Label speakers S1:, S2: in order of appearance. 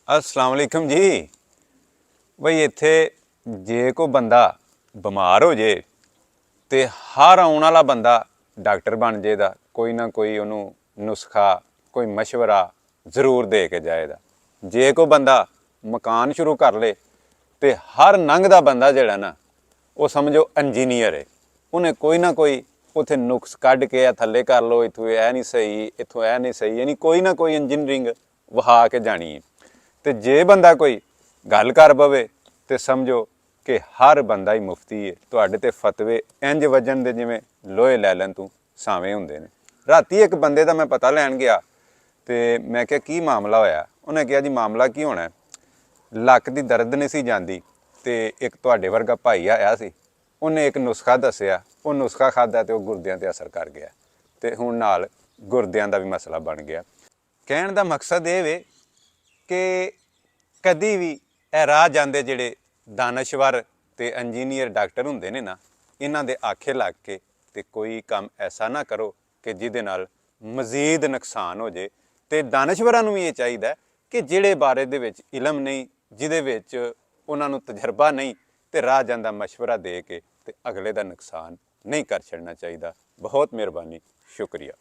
S1: अस्सलाम वालेकुम जी। बई इत्थे जे कोई बंदा बमार हो जे तो हर आने वाला बंदा डॉक्टर बन जाएगा। कोई ना कोई उन्होंने नुस्खा कोई मशवरा जरूर दे के जाएगा। जे कोई बंदा मकान शुरू कर ले तो हर नंगदा बंदा जड़ा ना वो समझो इंजीनियर है। उन्हें कोई ना कोई उत्थे नुक्स कढ़ के थले कर लो, इतों यह नहीं सही, इतों यह नहीं सही, यानी कोई ना कोई इंजीनियरिंग वहा के जानी है। तो जे बंदा कोई गल कर पवे तो समझो कि हर बंदा ही मुफ्ती है। तुहाडे ते फतवे इंज वजन दे जिवें लोहे लै लैन तू सावें हुंदे ने। राती एक बंदे दा मैं पता लैन गया तो मैं क्या की मामला होया। उन्हें कहा जी मामला की होना है, लक की दर्द नहीं सी जाती तो एक तुहाडे वर्गा भाई आया सी, उन्हें एक नुस्खा दसिया, वो नुस्खा खादा तो गुरदियां ते असर कर गया तो हुण नाल गुरदियां दा भी मसला बन गया। कहण दा मकसद ये वे कि कदी भी ਇਹ ਰਾਹ ਜਾਂਦੇ ਜਿਹੜੇ ਦਾਨਸ਼ਵਰ ਤੇ ਇੰਜੀਨੀਅਰ ਡਾਕਟਰ ਹੁੰਦੇ ਨੇ ਨਾ, ਇਹਨਾਂ ਦੇ ਆਖੇ ਲੱਗ ਕੇ ਤੇ ਕੋਈ ਕੰਮ ਐਸਾ ਨਾ ਕਰੋ ਕਿ ਜਿਹਦੇ ਨਾਲ ਮਜ਼ੀਦ ਨੁਕਸਾਨ ਹੋ ਜੇ। ਤੇ ਦਾਨਸ਼ਵਰਾਂ ਨੂੰ ਵੀ ਇਹ ਚਾਹੀਦਾ ਕਿ ਜਿਹੜੇ ਬਾਰੇ ਦੇ ਵਿੱਚ ਇਲਮ ਨਹੀਂ, ਜਿਹਦੇ ਵਿੱਚ ਉਹਨਾਂ ਨੂੰ ਤਜਰਬਾ ਨਹੀਂ, ਤੇ ਰਾਹ ਜਾਂਦਾ ਮਸ਼ਵਰਾ ਦੇ ਕੇ ਤੇ ਅਗਲੇ ਦਾ ਨੁਕਸਾਨ ਨਹੀਂ ਕਰ ਛੱਡਣਾ ਚਾਹੀਦਾ। ਬਹੁਤ ਮਿਹਰਬਾਨੀ, ਸ਼ੁਕਰੀਆ।